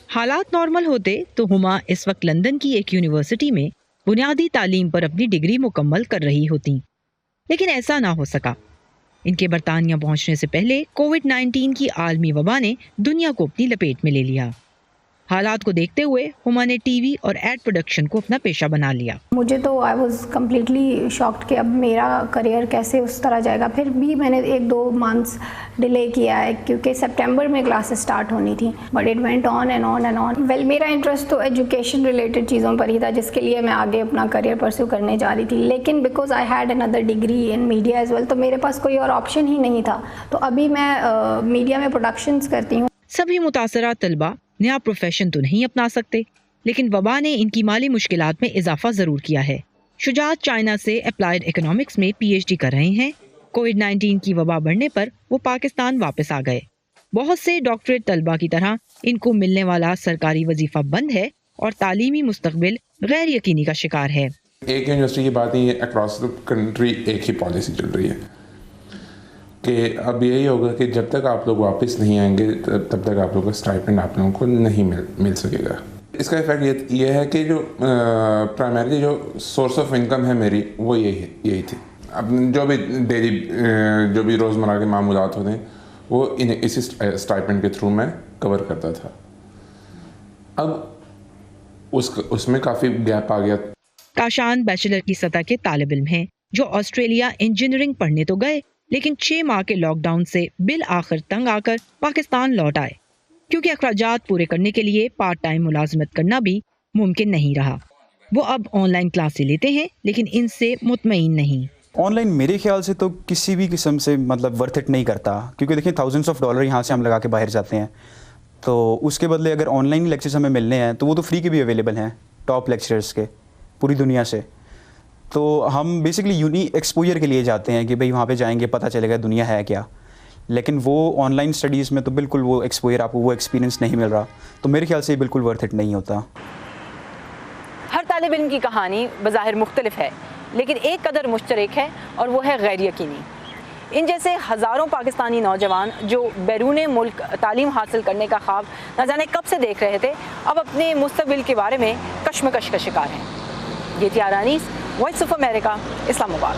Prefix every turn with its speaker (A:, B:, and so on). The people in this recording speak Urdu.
A: حالات نارمل ہوتے تو ہما اس وقت لندن کی ایک یونیورسٹی میں بنیادی تعلیم پر اپنی ڈگری مکمل کر رہی ہوتی، لیکن ایسا نہ ہو سکا۔ ان کے برطانیہ پہنچنے سے پہلے کووڈ-19 کی عالمی وبا نے دنیا کو اپنی لپیٹ میں لے لیا۔ حالات کو دیکھتے ہوئے ہما نے ٹی وی اور ایڈ پروڈکشن کو اپنا پیشہ بنا لیا۔
B: مجھے تو آئی واز کمپلیٹلی شاکڈ کہ اب میرا کریئر کیسے اس طرح جائے گا۔ پھر بھی میں نے 1-2 منتھس ڈیلے کیا ہے کیونکہ سپٹمبر میں کلاسز اسٹارٹ ہونی تھیں، but it went on and on and on. Well میرا انٹرسٹ تو ایجوکیشن ریلیٹڈ چیزوں پر ہی تھا جس کے لیے میں آگے اپنا کریئر پرسیو کرنے جا رہی تھی، لیکن because I had under degree in media as well تو میرے پاس کوئی اور آپشن ہی نہیں تھا۔ تو ابھی میں میڈیا میں پروڈکشنز کرتی ہوں۔
A: سبھی متاثرہ طلبہ نیا پروفیشن تو نہیں اپنا سکتے، لیکن وبا نے ان کی مالی مشکلات میں اضافہ ضرور کیا ہے۔ شجاعت چائنا سے اپلائیڈ اکنامکس میں پی ایچ ڈی کر رہے ہیں۔ کووڈ-19 کی وبا بڑھنے پر وہ پاکستان واپس آ گئے۔ بہت سے ڈاکٹریٹ طلبہ کی طرح ان کو ملنے والا سرکاری وظیفہ بند ہے اور تعلیمی مستقبل غیر یقینی کا شکار ہے۔
C: ایک یونیورسٹی کی بات نہیں ہے، اکراس دا کنٹری ایک ہی پالیسی چل رہی ہے کہ اب یہی ہوگا کہ جب تک آپ لوگ واپس نہیں آئیں گے تب تک آپ لوگوں کا اسٹائپنڈ آپ لوگوں کو نہیں مل سکے گا۔ اس کا افیکٹ یہ ہے کہ جو پرائمریلی جو سورس آف انکم ہے میری وہ یہی تھی۔ اب جو بھی ڈیلی جو بھی روزمرہ کے معمولات ہوتے ہیں وہ اسی اسٹائپنڈ کے تھرو میں کور کرتا تھا۔ اب اس میں کافی گیپ آ گیا۔
A: کاشان بیچلر کی سطح کے طالب علم ہیں جو آسٹریلیا انجینئرنگ پڑھنے تو گئے، لیکن 6 ماہ کے لاک ڈاؤن سے بالآخر تنگ آ کر پاکستان لوٹ آئے، کیونکہ اخراجات پورے کرنے کے لیے پارٹ ٹائم ملازمت کرنا بھی ممکن نہیں رہا۔ وہ اب آن لائن کلاسیں لیتے ہیں لیکن ان سے مطمئن نہیں۔
D: آن لائن میرے خیال سے تو کسی بھی قسم سے مطلب ورتھ اٹ نہیں کرتا، کیونکہ دیکھیں $thousands of یہاں سے ہم لگا کے باہر جاتے ہیں، تو اس کے بدلے اگر آن لائن لیکچرز ہمیں ملنے ہیں تو وہ تو فری کے بھی اویلیبل ہیں ٹاپ لیکچررز کے پوری دنیا سے۔ تو ہم بیسکلی یونی ایکسپوجر کے لیے جاتے ہیں کہ بھئی وہاں پہ جائیں گے پتہ چلے گا دنیا ہے کیا، لیکن وہ آن لائن اسٹڈیز میں تو بالکل وہ ایکسپوجر آپ کو وہ ایکسپیرینس نہیں مل رہا، تو میرے خیال سے یہ بالکل ورتھ اٹ نہیں ہوتا۔
E: ہر طالب علم کی کہانی بظاہر مختلف ہے لیکن ایک قدر مشترک ہے اور وہ ہے غیر یقینی۔ ان جیسے ہزاروں پاکستانی نوجوان جو بیرون ملک تعلیم حاصل کرنے کا خواب نہ جانے کب سے دیکھ رہے تھے، اب اپنے مستقبل کے بارے میں کشمکش کا شکار ہیں۔ یہ تھی آرانیس، وائس آف امریکہ، اسلام آباد۔